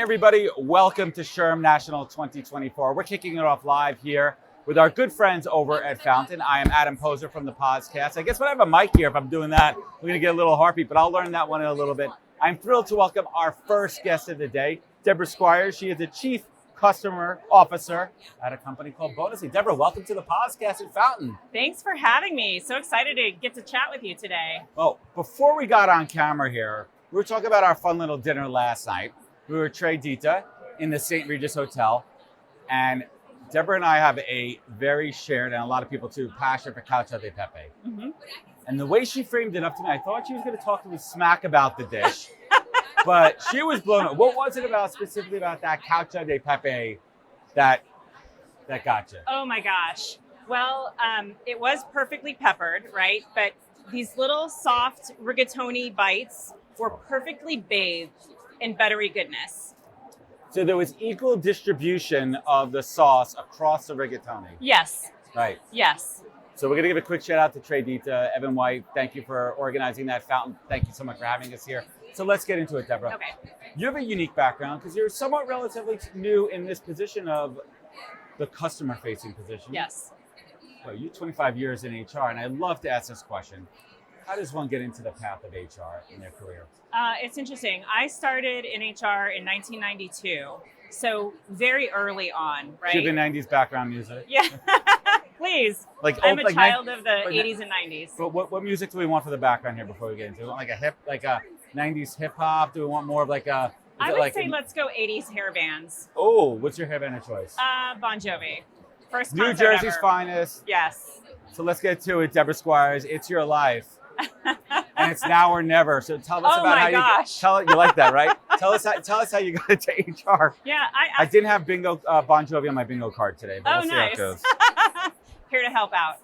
everybody, welcome to SHRM National 2024. We're kicking it off live here with our good friends over at Fountain. I am Adam Poser from the podcast. I guess when I have a mic here, if I'm doing that, we're gonna get a little heartbeat, but I'll learn that one in a little bit. I'm thrilled to welcome our first guest of the day, Debra Squires. She is the Chief Customer Officer at a company called Bonusly. Deborah, welcome to the podcast at Fountain. Thanks for having me. So excited to get to chat with you today. Well, before we got on camera here, we were talking about our fun little dinner last night. We were at Tre Dita in the St. Regis Hotel, and Deborah and I have a very shared, and a lot of people too, passion for Cacio de Pepe. Mm-hmm. And the way she framed it up to me, I thought she was going to talk to me smack about the dish, but she was blown up. What was it about specifically about that Cacio de Pepe that got you? Oh my gosh. Well, it was perfectly peppered, right? But these little soft rigatoni bites were perfectly bathed in buttery goodness. So there was equal distribution of the sauce across the rigatoni. Yes. Right. Yes. So we're going to give a quick shout out to Tre Dita. Evan White, thank you for organizing that. Fountain, thank you so much for having us here. So let's get into it, Deborah. Okay. You have a unique background because you're somewhat relatively new in this position of the customer-facing position. Yes. Well, you're 25 years in HR, and I love to ask this question. How does one get into the path of HR in their career? It's interesting. I started in HR in 1992, so very early on, right? Do you have a 90s background music? Yeah, please. Like, I'm a like child of the 80s and 90s. But what music do we want for the background here before we get into it? Do we want like a 90s hip hop? Do we want more of like a? I would say let's go 80s hair bands. Oh, what's your hair band of choice? Bon Jovi. First New concert Jersey's ever. finest. Yes. So let's get to it, Deborah Squires. It's your life. And it's now or never. So tell us about how you like that, right? Tell us how you got into HR. Yeah, I didn't have bingo Bon Jovi on my bingo card today, but we'll see how it goes. Here to help out.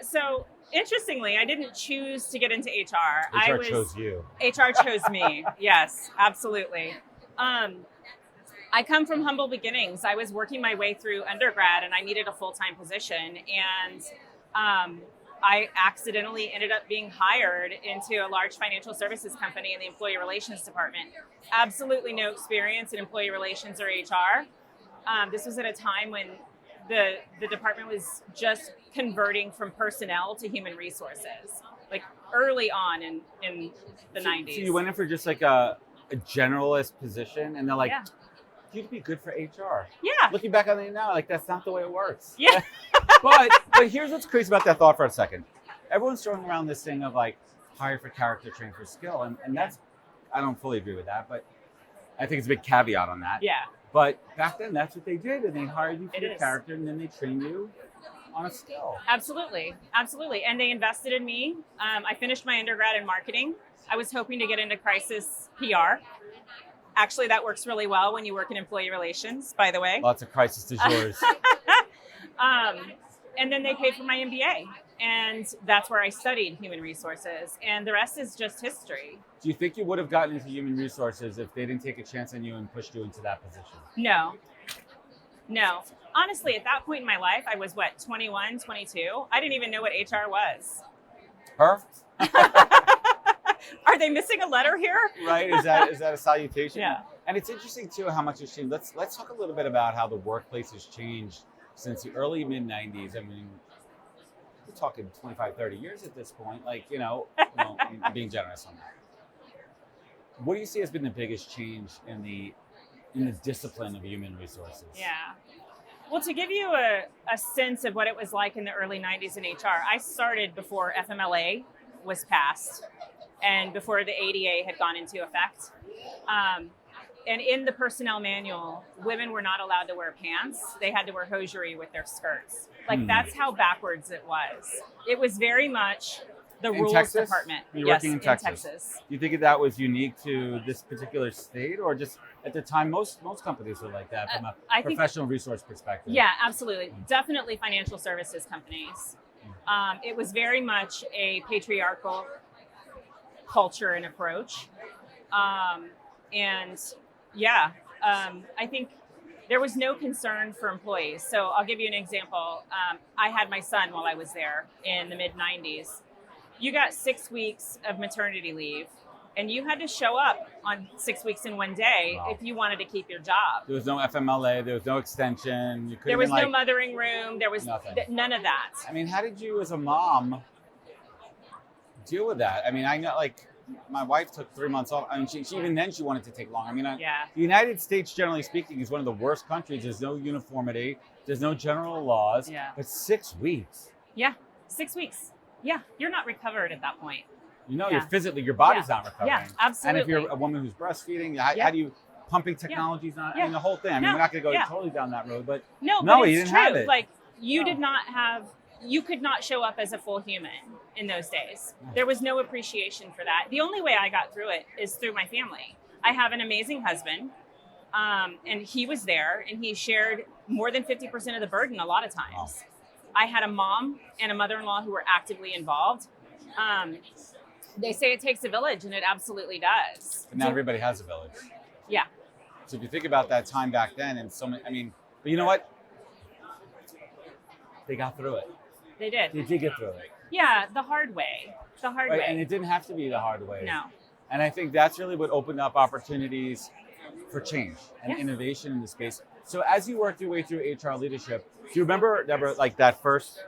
So interestingly, I didn't choose to get into HR. HR chose you. HR chose me. Yes, absolutely. I come from humble beginnings. I was working my way through undergrad and I needed a full-time position, and I accidentally ended up being hired into a large financial services company in the employee relations department. Absolutely no experience in employee relations or HR. This was at a time when the department was just converting from personnel to human resources, like early on in the 90s. So you went in for just like a generalist position, and they're like, you'd be good for HR. Yeah. Looking back on it now, like that's not the way it works. Yeah. But here's what's crazy about that thought for a second. Everyone's throwing around this thing of like hire for character, train for skill. And that's, I don't fully agree with that, but I think it's a big caveat on that. Yeah. But back then, that's what they did. And they hired you for your character, and then they trained you on a skill. Absolutely. Absolutely. And they invested in me. I finished my undergrad in marketing. I was hoping to get into crisis PR. Actually, that works really well when you work in employee relations, by the way. Lots of crisis du jours. And then they paid for my MBA. And that's where I studied human resources. And the rest is just history. Do you think you would have gotten into human resources if they didn't take a chance on you and pushed you into that position? No. Honestly, at that point in my life, I was 21, 22. I didn't even know what HR was. Her? Are they missing a letter here? Right? Is that a salutation? Yeah. And it's interesting too how much it's changed. Let's talk a little bit about how the workplace has changed since the early mid 90s. I mean, we're talking 25, 30 years at this point. Like, I'm being generous on that. What do you see has been the biggest change in the discipline of human resources? Yeah. Well, to give you a sense of what it was like in the early 90s in HR, I started before FMLA was passed and before the ADA had gone into effect. And in the personnel manual, women were not allowed to wear pants. They had to wear hosiery with their skirts. Like, that's how backwards it was. It was very much the rules department. You're working in Texas. Do you think that was unique to this particular state, or just at the time, most companies were like that from a professional resource perspective? Yeah, absolutely. Definitely financial services companies. It was very much a patriarchal culture and approach. I think there was no concern for employees. So I'll give you an example. I had my son while I was there in the mid 90s. You got 6 weeks of maternity leave and you had to show up on 6 weeks in one day Wow. if you wanted to keep your job. There was no FMLA. There was no extension. You couldn't There was even, no mothering room. There was nothing. none of that. I mean, how did you, as a mom, deal with that? I mean, I know, like, my wife took 3 months off. I mean, she even then she wanted to take long. I mean, Yeah. the United States, generally speaking, is one of the worst countries. There's no uniformity. There's no general laws. Yeah. But 6 weeks. Yeah, 6 weeks. Yeah, you're not recovered at that point. You know, Yeah. you're physically, your body's not recovering. Yeah, absolutely. And if you're a woman who's breastfeeding, how do you, pumping technology's not, I mean, the whole thing. I mean, we're not going to go totally down that road, but no, no, but you it's didn't true. have it. Like, you did not have, you could not show up as a full human in those days. There was no appreciation for that. The only way I got through it is through my family. I have an amazing husband, and he was there, and he shared more than 50% of the burden a lot of times. Wow. I had a mom and a mother-in-law who were actively involved. They say it takes a village, and it absolutely does. But not everybody has a village. Yeah. So if you think about that time back then, and so many, I mean, but you know what? They got through it. They did. They did get through it. Yeah, the hard way. The hard Right? way. And it didn't have to be the hard way. No. And I think that's really what opened up opportunities for change and Yeah. innovation in the space. So as you worked your way through HR leadership, do you remember, Deborah, like that first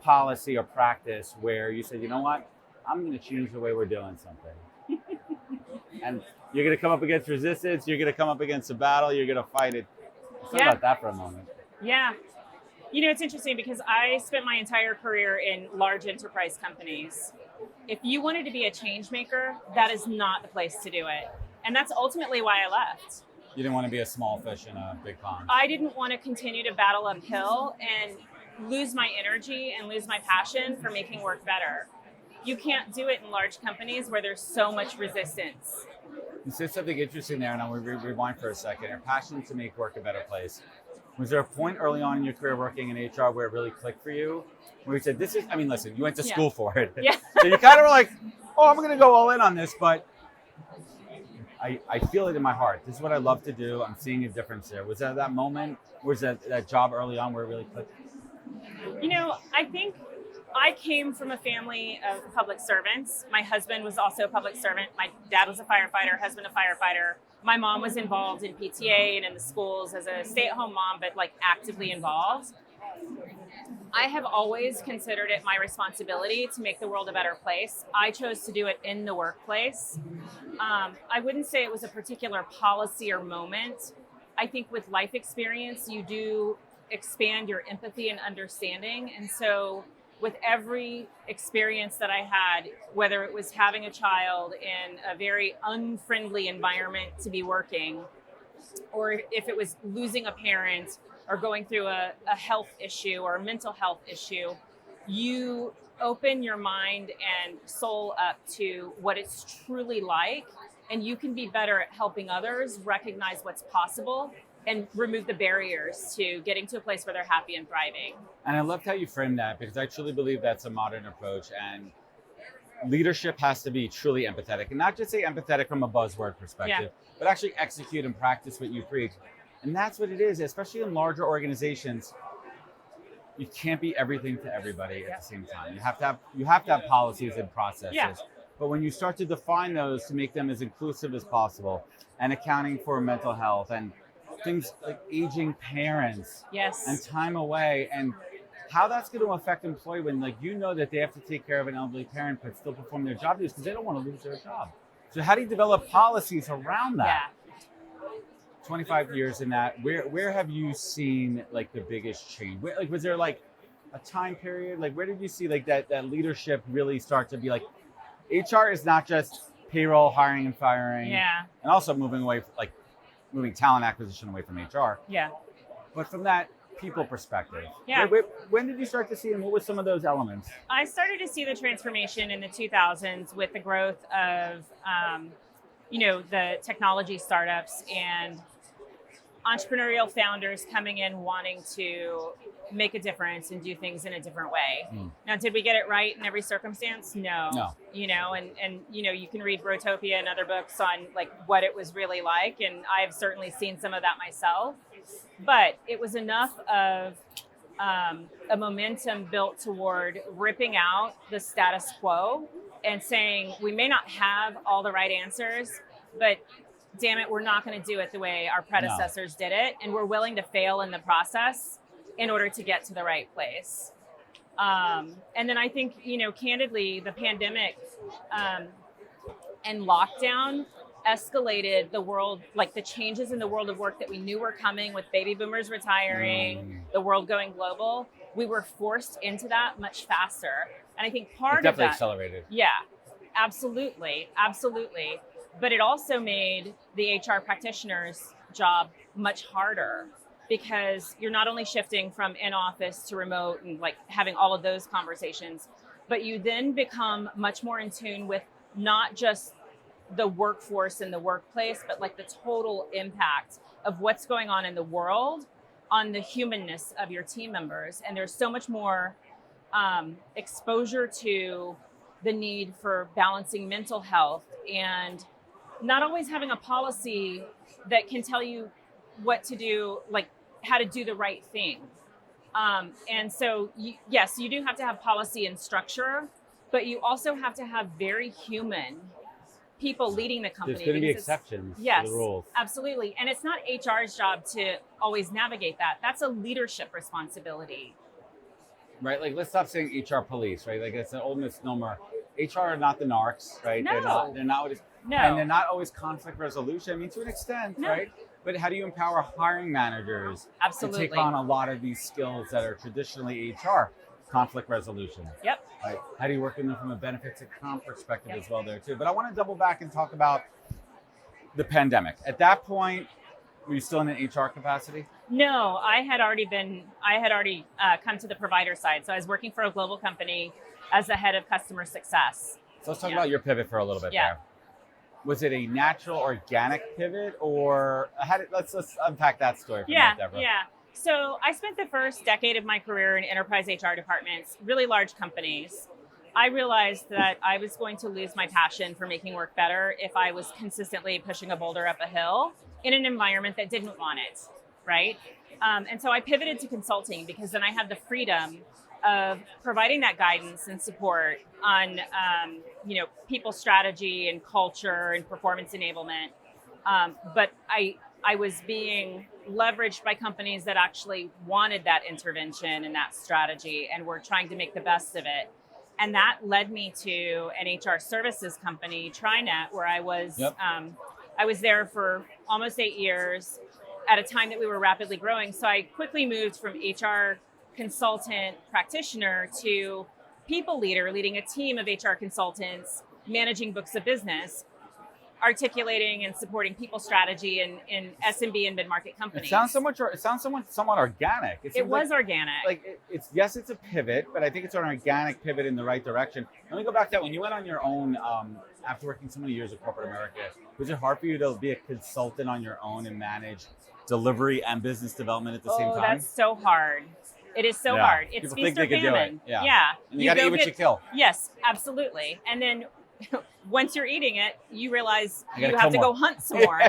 policy or practice where you said, you know what, I'm going to change the way we're doing something. And you're going to come up against resistance, you're going to come up against a battle, you're going to fight it. Let's talk about that for a moment. Yeah. You know, it's interesting because I spent my entire career in large enterprise companies. If you wanted to be a change maker, that is not the place to do it. And that's ultimately why I left. You didn't want to be a small fish in a big pond. I didn't want to continue to battle uphill and lose my energy and lose my passion for making work better. You can't do it in large companies where there's so much resistance. You said something interesting there, and I'll rewind for a second. Your passion to make work a better place. Was there a point early on in your career working in HR where it really clicked for you? Where you said, this is, I mean, listen, you went to school for it. Yeah. So you kind of were like, oh, I'm going to go all in on this, but I feel it in my heart. This is what I love to do. I'm seeing a difference there. Was that moment? Was that job early on where it really clicked? You know, I think I came from a family of public servants. My husband was also a public servant. My dad was a firefighter, husband a firefighter. My mom was involved in PTA and in the schools as a stay-at-home mom, but like actively involved. I have always considered it my responsibility to make the world a better place. I chose to do it in the workplace. I wouldn't say it was a particular policy or moment. I think with life experience, you do expand your empathy and understanding. And so with every experience that I had, whether it was having a child in a very unfriendly environment to be working, or if it was losing a parent or going through a health issue or a mental health issue, you open your mind and soul up to what it's truly like, and you can be better at helping others recognize what's possible and remove the barriers to getting to a place where they're happy and thriving. And I loved how you framed that, because I truly believe that's a modern approach, and leadership has to be truly empathetic, and not just say empathetic from a buzzword perspective, but actually execute and practice what you preach. And that's what it is, especially in larger organizations. You can't be everything to everybody at the same time. You have to have policies and processes. Yeah. But when you start to define those to make them as inclusive as possible, and accounting for mental health and things like aging parents and time away, and how that's going to affect employee when, like, you know that they have to take care of an elderly parent but still perform their job duties because they don't want to lose their job. So how do you develop policies around that? 25 years in that, where have you seen like the biggest change? Where, like, was there like a time period? Like, where did you see like that leadership really start to be like, HR is not just payroll, hiring and firing, and also moving talent acquisition away from HR. But from that people perspective, when did you start to see, and what were some of those elements? I started to see the transformation in the 2000s with the growth of, the technology startups and entrepreneurial founders coming in wanting to make a difference and do things in a different way. Now, did we get it right in every circumstance? No. And you can read Brotopia and other books on like what it was really like, and I've certainly seen some of that myself. But it was enough of a momentum built toward ripping out the status quo and saying, we may not have all the right answers, but damn it, we're not going to do it the way our predecessors did it. And we're willing to fail in the process in order to get to the right place. And then I think, candidly, the pandemic and lockdown escalated the world, like the changes in the world of work that we knew were coming with baby boomers retiring, the world going global. We were forced into that much faster. And I think part of that definitely accelerated. Yeah, absolutely. Absolutely. But it also made the HR practitioner's job much harder, because you're not only shifting from in-office to remote and like having all of those conversations, but you then become much more in tune with not just the workforce and the workplace, but like the total impact of what's going on in the world on the humanness of your team members. And there's so much more exposure to the need for balancing mental health, and not always having a policy that can tell you what to do, like how to do the right thing. And so, yes, you do have to have policy and structure, but you also have to have very human people leading the company. There's going to be exceptions to the rules. Absolutely. And it's not HR's job to always navigate that. That's a leadership responsibility. Right? Like, let's stop saying HR police, right? Like, it's an old misnomer. HR are not the narcs, right? No. They're not what it's, No. and they're not always conflict resolution. I mean, to an extent, No. right? But how do you empower hiring managers Absolutely. to take on a lot of these skills that are traditionally HR? Conflict resolution. Yep. Right? How do you work with them from a benefits and comp perspective as well there too? But I want to double back and talk about the pandemic. At that point, were you still in an HR capacity? No, I had already come to the provider side. So I was working for a global company as the head of customer success. So let's talk about your pivot for a little bit there. Was it a natural, organic pivot, or let's unpack that story for me, Deborah. Yeah. So I spent the first decade of my career in enterprise HR departments, really large companies. I realized that I was going to lose my passion for making work better if I was consistently pushing a boulder up a hill in an environment that didn't want it, right? And so I pivoted to consulting, because then I had the freedom of providing that guidance and support on, people strategy and culture and performance enablement. But I was being leveraged by companies that actually wanted that intervention and that strategy and were trying to make the best of it. And that led me to an HR services company, TriNet, where I was I was there for almost 8 years at a time that we were rapidly growing. So I quickly moved from HR consultant practitioner to people leader, leading a team of HR consultants, managing books of business, articulating and supporting people strategy in SMB and mid-market companies. It sounds somewhat organic. It was organic. Like it's a pivot, but I think it's an organic pivot in the right direction. Let me go back to that. When you went on your own, after working so many years in corporate America, was it hard for you to be a consultant on your own and manage delivery and business development at the same time? Oh, that's so hard. It is so hard. It's People think feast or they could do famine. it. Yeah. And you got to eat what you kill. Yes, absolutely. And then once you're eating it, you realize you gotta have to kill go more. hunt some more.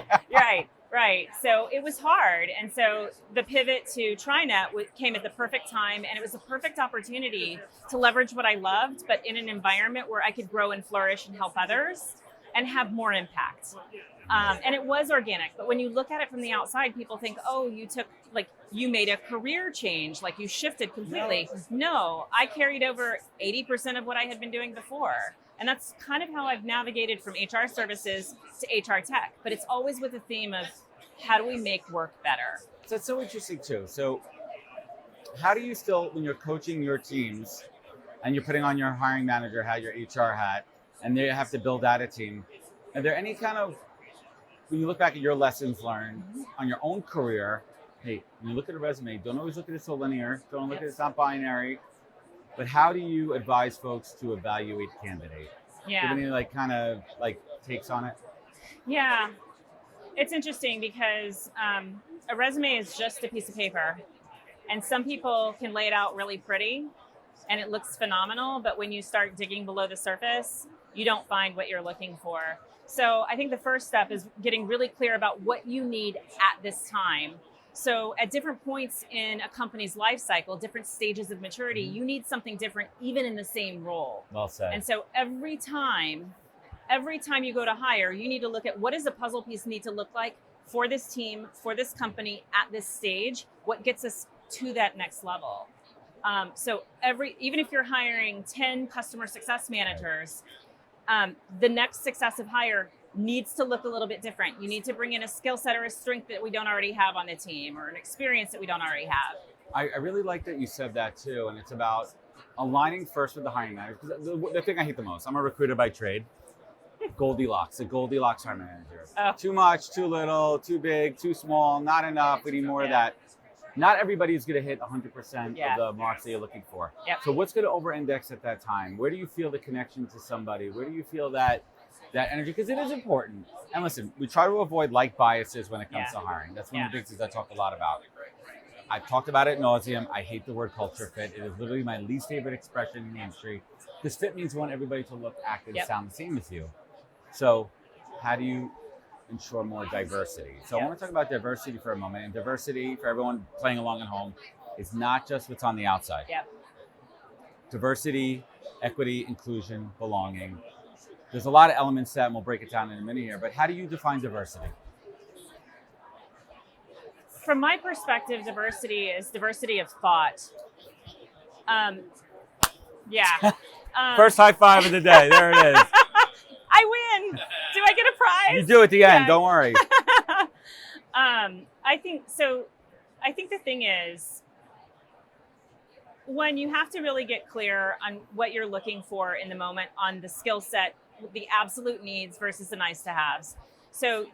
Right. So it was hard. And so the pivot to TriNet came at the perfect time, and it was a perfect opportunity to leverage what I loved, but in an environment where I could grow and flourish and help others and have more impact. And it was organic. But when you look at it from the outside, people think, oh, you made a career change, like you shifted completely. No, I carried over 80% of what I had been doing before. And that's kind of how I've navigated from HR services to HR tech. But it's always with the theme of how do we make work better? So it's so interesting too. So how do you still, when you're coaching your teams and you're putting on your hiring manager hat, your HR hat, and they have to build out a team, are there any kind of, when you look back at your lessons learned on your own career, hey, when you look at a resume, don't always look at it so linear, don't look at it, it's not binary, but how do you advise folks to evaluate candidates? Yeah. Do you have any takes on it? Yeah. It's interesting because a resume is just a piece of paper, and some people can lay it out really pretty and it looks phenomenal, but when you start digging below the surface, you don't find what you're looking for. So I think the first step is getting really clear about what you need at this time. So at different points in a company's life cycle, different stages of maturity, Mm-hmm. you need something different even in the same role. Well said. And so every time you go to hire, you need to look at what does the puzzle piece need to look like for this team, for this company at this stage, what gets us to that next level. So even if you're hiring 10 customer success managers, the next successive hire needs to look a little bit different. You need to bring in a skill set or a strength that we don't already have on the team, or an experience that we don't already have. I really like that you said that too, and it's about aligning first with the hiring manager. Because the thing I hate the most, I'm a recruiter by trade. Goldilocks, the Goldilocks hiring manager. Oh. Too much, too little, too big, too small, not enough. We need more of that. Not everybody's going to hit 100% Yeah. of the marks that you're looking for. Yep. So what's going to over-index at that time? Where do you feel the connection to somebody? Where do you feel that energy? Because it is important. And listen, we try to avoid like biases when it comes to hiring. That's one of the big things I talk a lot about. I've talked about it ad nauseum. I hate the word culture fit. It is literally my least favorite expression in the industry. Because fit means you want everybody to look, act, and sound the same as you. So how do you ensure more diversity? So I want to talk about diversity for a moment. And diversity, for everyone playing along at home, is not just what's on the outside. Yep. Diversity, equity, inclusion, belonging. There's a lot of elements to that, and we'll break it down in a minute here. But how do you define diversity? From my perspective, diversity is diversity of thought. First high five of the day. There it is. I win. Do I get a prize? You do at the end. Don't worry. I think so. I think the thing is, one, you have to really get clear on what you're looking for in the moment, on the skill set, the absolute needs versus the nice to haves. So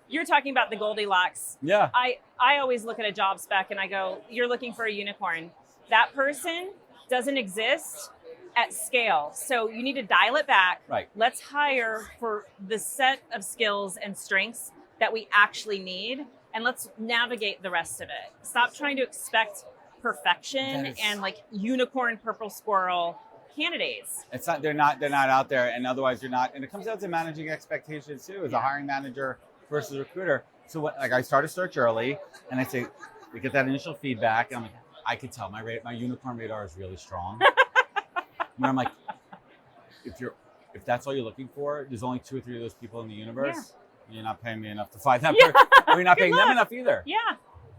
you're talking about the Goldilocks. Yeah. I always look at a job spec and I go, you're looking for a unicorn. That person doesn't exist at scale. So you need to dial it back. Right. Let's hire for the set of skills and strengths that we actually need, and let's navigate the rest of it. Stop trying to expect perfection and like unicorn purple squirrel candidates. It's not. They're not out there, and otherwise you're not. And it comes down to managing expectations too, as a hiring manager versus a recruiter. So what? Like I start a search early, and I say, we get that initial feedback, and I'm like, I could tell my unicorn radar is really strong. And I'm like, if that's all you're looking for, there's only 2 or 3 of those people in the universe. You're not paying me enough to find that person. Or you're not paying them enough either. Yeah.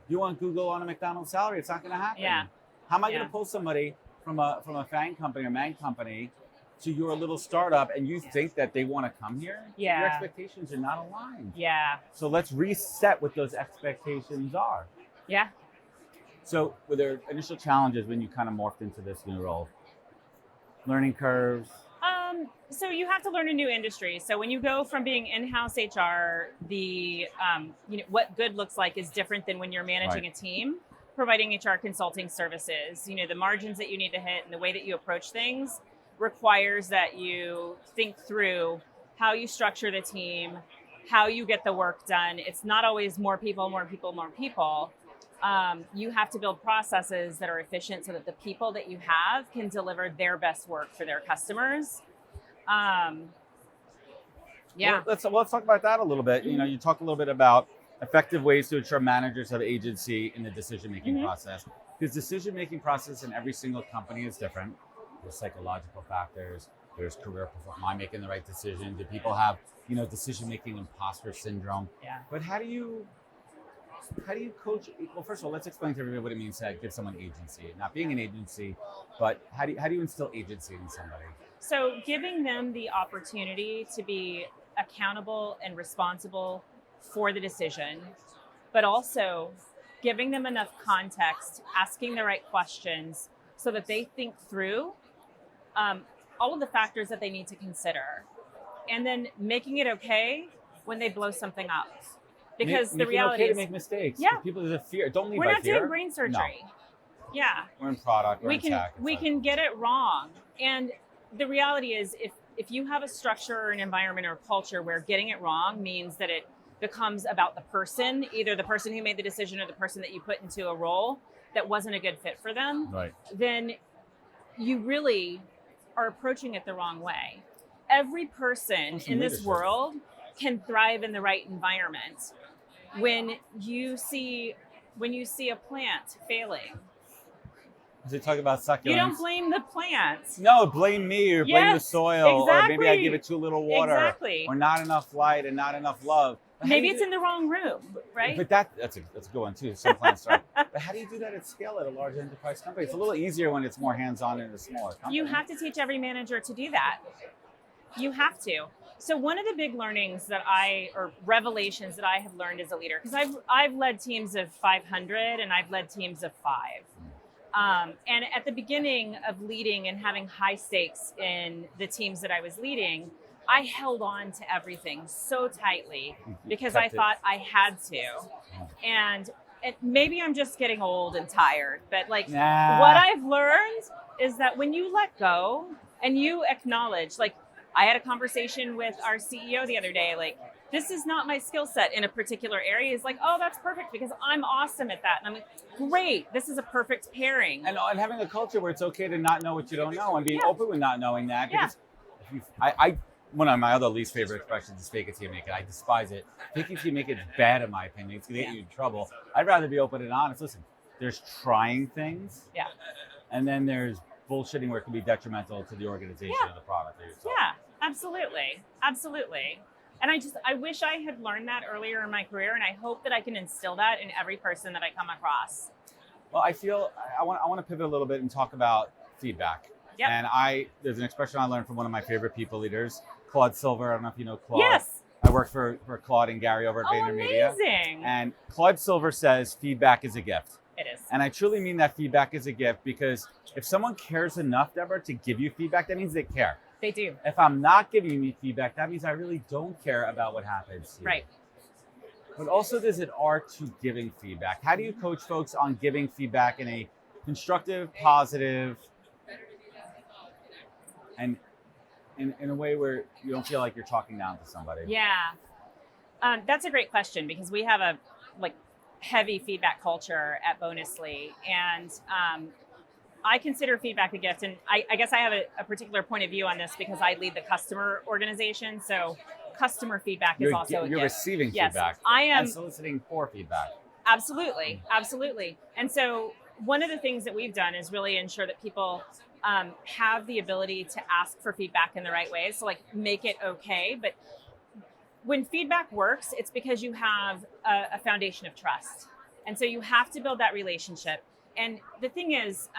You want Google on a McDonald's salary? It's not going to happen. Yeah. How am I going to pull somebody from a FANG company, a MANG company, to your little startup, and you think that they want to come here? Yeah. Your expectations are not aligned. Yeah. So let's reset what those expectations are. Yeah. So were there initial challenges when you kind of morphed into this new role? Learning curves? So you have to learn a new industry. So when you go from being in-house HR, what good looks like is different than when you're managing a team, providing HR consulting services. The margins that you need to hit and the way that you approach things requires that you think through how you structure the team, how you get the work done. It's not always more people, more people, more people. You have to build processes that are efficient so that the people that you have can deliver their best work for their customers. Well, let's talk about that a little bit. You talk a little bit about effective ways to ensure managers have agency in the decision-making process. Because decision-making process in every single company is different. There's psychological factors. There's career performance. Am I making the right decision? Do people have, decision-making imposter syndrome? Yeah. But how do you coach? Well, first of all, let's explain to everybody what it means to give someone agency. Not being an agency, but how do you instill agency in somebody? So giving them the opportunity to be accountable and responsible for the decision, but also giving them enough context, asking the right questions so that they think through all of the factors that they need to consider, and then making it okay when they blow something up. Because the reality okay is, to make mistakes. Yeah. People, there's a fear. Don't lead we're by not fear. doing brain surgery. No. Yeah. We're in product. We're in tech. We can get it wrong. And the reality is, if you have a structure or an environment or a culture where getting it wrong means that it becomes about the person, either the person who made the decision or the person that you put into a role that wasn't a good fit for them, then you really are approaching it the wrong way. Every person in this world can thrive in the right environment. When you see When you see a plant failing, they talk about succulents. You don't blame the plant. No, blame me or blame the soil, exactly. or maybe I give it too little water, exactly. or not enough light and not enough love. Maybe it's in the wrong room, right? But that's a good one too. Some plants are. But how do you do that at scale at a large enterprise company? It's a little easier when it's more hands-on in a smaller company. You have to teach every manager to do that. You have to. So one of the big learnings or revelations that I have learned as a leader, because I've led teams of 500 and I've led teams of 5. And at the beginning of leading and having high stakes in the teams that I was leading, I held on to everything so tightly because I thought I had to. And maybe I'm just getting old and tired, but what I've learned is that when you let go and you acknowledge, I had a conversation with our CEO the other day, this is not my skill set in a particular area. He's like, oh, that's perfect because I'm awesome at that. And I'm like, great, this is a perfect pairing. And having a culture where it's okay to not know what you don't know and being open with not knowing that. Because one of my other least favorite expressions is fake it till you make it. I despise it. Fake it till you make it is bad in my opinion. It's going to get you in trouble. I'd rather be open and honest. Listen, there's trying things. Yeah. And then there's bullshitting where it can be detrimental to the organization or the product or yourself. Yeah, absolutely. Absolutely. And I wish I had learned that earlier in my career, and I hope that I can instill that in every person that I come across. Well, I feel I want to pivot a little bit and talk about feedback. Yep. And there's an expression I learned from one of my favorite people leaders, Claude Silver. I don't know if you know Claude. Yes. I work for Claude and Gary over at Beamery. Amazing. And Claude Silver says feedback is a gift. It is. And I truly mean that feedback is a gift because if someone cares enough, Deborah, to give you feedback, that means they care. They do. If I'm not giving you feedback, that means I really don't care about what happens here. Right. But also there's an art to giving feedback. How do you coach folks on giving feedback in a constructive, positive, and in a way where you don't feel like you're talking down to somebody? Yeah. That's a great question because we have a heavy feedback culture at Bonusly. And I consider feedback a gift. And I guess I have a particular point of view on this because I lead the customer organization. So customer feedback is also a gift. You're receiving feedback. I am. And soliciting for feedback. Absolutely. Absolutely. And so one of the things that we've done is really ensure that people have the ability to ask for feedback in the right ways. So make it okay. But when feedback works, it's because you have a foundation of trust. And so you have to build that relationship. And the thing is,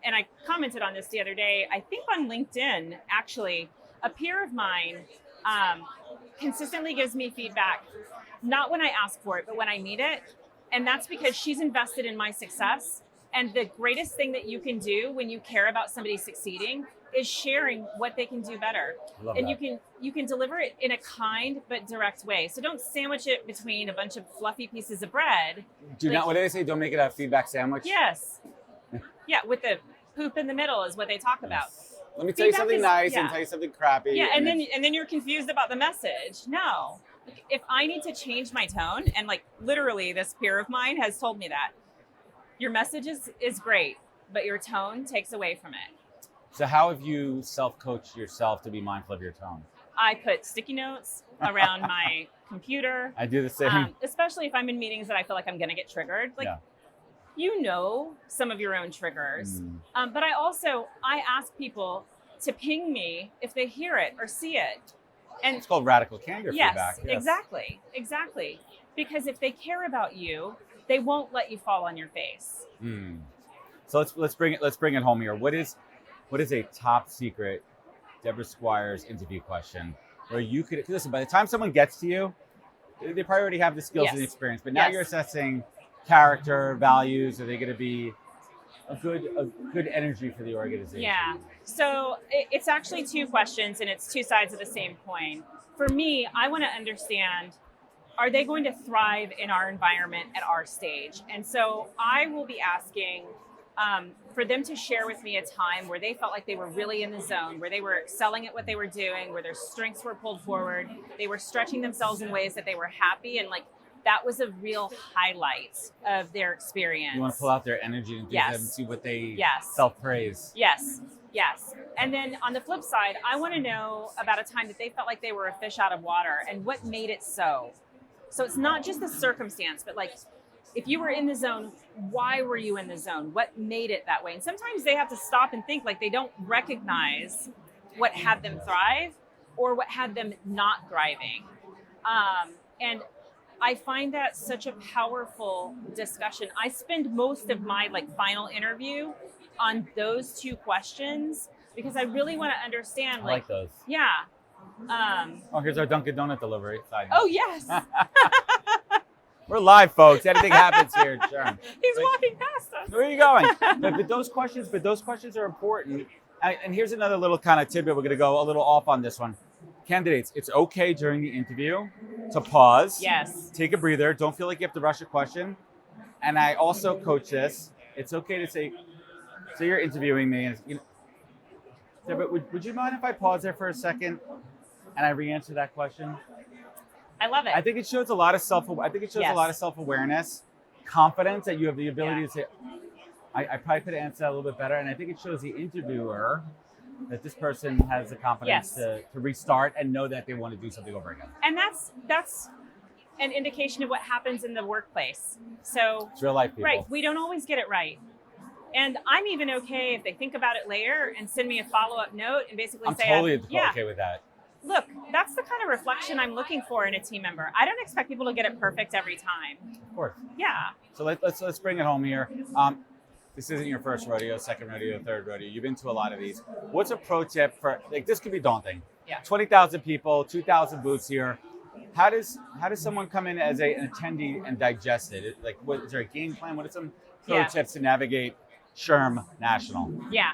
and I commented on this the other day, I think on LinkedIn, actually, a peer of mine consistently gives me feedback, not when I ask for it, but when I need it. And that's because she's invested in my success. And the greatest thing that you can do when you care about somebody succeeding is sharing what they can do better. And you can deliver it in a kind but direct way. So don't sandwich it between a bunch of fluffy pieces of bread. What do they say? Don't make it a feedback sandwich? Yes. Yeah, with the poop in the middle is what they talk about. Let me tell you something nice and tell you something crappy. Yeah, and then you're confused about the message. No. If I need to change my tone, and literally this peer of mine has told me that, your message is great, but your tone takes away from it. So how have you self-coached yourself to be mindful of your tone? I put sticky notes around my computer. I do the same. Especially if I'm in meetings that I feel like I'm going to get triggered. You know some of your own triggers. But I ask people to ping me if they hear it or see it. And it's called radical candor feedback. Yes, exactly. Because if they care about you, they won't let you fall on your face. So let's bring it home here. What is a top secret Deborah Squires interview question where you could listen? By the time someone gets to you, they probably already have the skills and the experience. But now you're assessing character, values. Are they going to be a good energy for the organization? Yeah. So it's actually two questions, and it's two sides of the same coin. For me, I want to understand, are they going to thrive in our environment at our stage? And so I will be asking for them to share with me a time where they felt like they were really in the zone, where they were excelling at what they were doing, where their strengths were pulled forward, they were stretching themselves in ways that they were happy, and that was a real highlight of their experience. You want to pull out their energy and see what they self-praise. Yes. And then on the flip side, I want to know about a time that they felt like they were a fish out of water and what made it so. So it's not just the circumstance, but if you were in the zone, why were you in the zone? What made it that way? And sometimes they have to stop and think, like they don't recognize what had them thrive or what had them not thriving. And I find that such a powerful discussion. I spend most of my like final interview on those two questions because I really want to understand. I like those. Yeah. Oh, here's our Dunkin' Donut delivery. Oh yes. We're live, folks. Anything happens here, SHRM. He's walking past us. Where are you going? but those questions are important. And here's another little kind of tidbit. We're going to go a little off on this one. Candidates, it's okay during the interview to pause. Yes. Take a breather. Don't feel like you have to rush a question. And I also coach this. It's okay to say you're interviewing me, and Deborah, would you mind if I pause there for a second and I re-answer that question? I love it. I think it shows a lot of self-awareness, confidence that you have the ability to say, I probably could have answered that a little bit better. And I think it shows the interviewer that this person has the confidence to restart and know that they want to do something over again. And that's an indication of what happens in the workplace. So it's real life, people. Right. We don't always get it right. And I'm even okay if they think about it later and send me a follow-up note and basically I'm say, totally okay with that. Look, that's the kind of reflection I'm looking for in a team member. I don't expect people to get it perfect every time. Of course. Yeah. So let's bring it home here. This isn't your first rodeo, second rodeo, third rodeo. You've been to a lot of these. What's a pro tip for, like, this could be daunting. Yeah. 20,000 people, 2,000 booths here. How does someone come in as an attendee and digest it? Like, is there a game plan? What are some pro tips to navigate SHRM National? Yeah.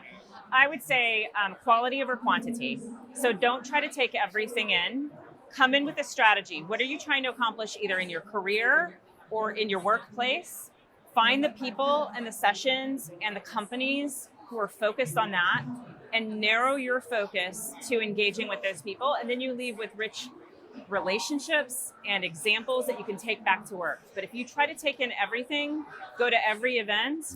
I would say quality over quantity. So don't try to take everything in. Come in with a strategy. What are you trying to accomplish either in your career or in your workplace? Find the people and the sessions and the companies who are focused on that and narrow your focus to engaging with those people. And then you leave with rich relationships and examples that you can take back to work. But if you try to take in everything, go to every event,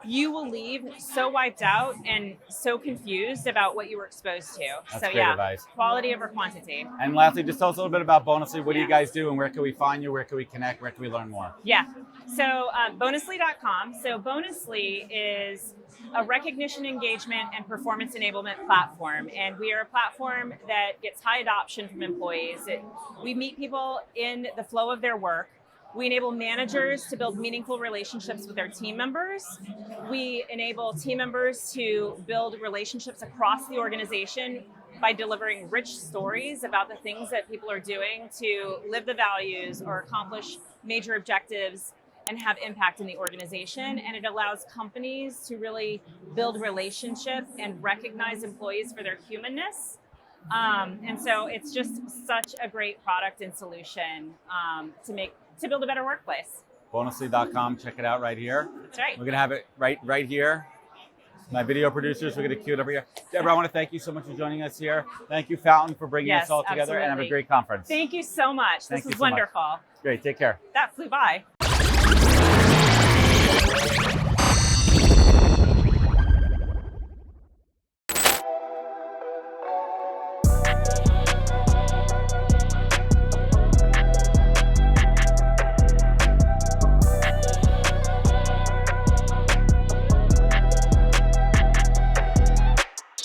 you will leave so wiped out and so confused about what you were exposed to. That's so great advice. Quality over quantity. And lastly, just tell us a little bit about Bonusly. What do you guys do and where can we find you? Where can we connect? Where can we learn more? Yeah. So bonusly.com. So Bonusly is a recognition, engagement, and performance enablement platform. And we are a platform that gets high adoption from employees. We meet people in the flow of their work. We enable managers to build meaningful relationships with their team members. We enable team members to build relationships across the organization by delivering rich stories about the things that people are doing to live the values or accomplish major objectives and have impact in the organization. And it allows companies to really build relationship and recognize employees for their humanness. And so it's just such a great product and solution to build a better workplace. Bonusly.com, check it out right here. That's right. We're gonna have it right here. My video producers, we're gonna cue it over here. Deborah, I want to thank you so much for joining us here. Thank you, Fountain, for bringing us all together, and have a great conference. Thank you so much. This was wonderful. Great, take care. That flew by.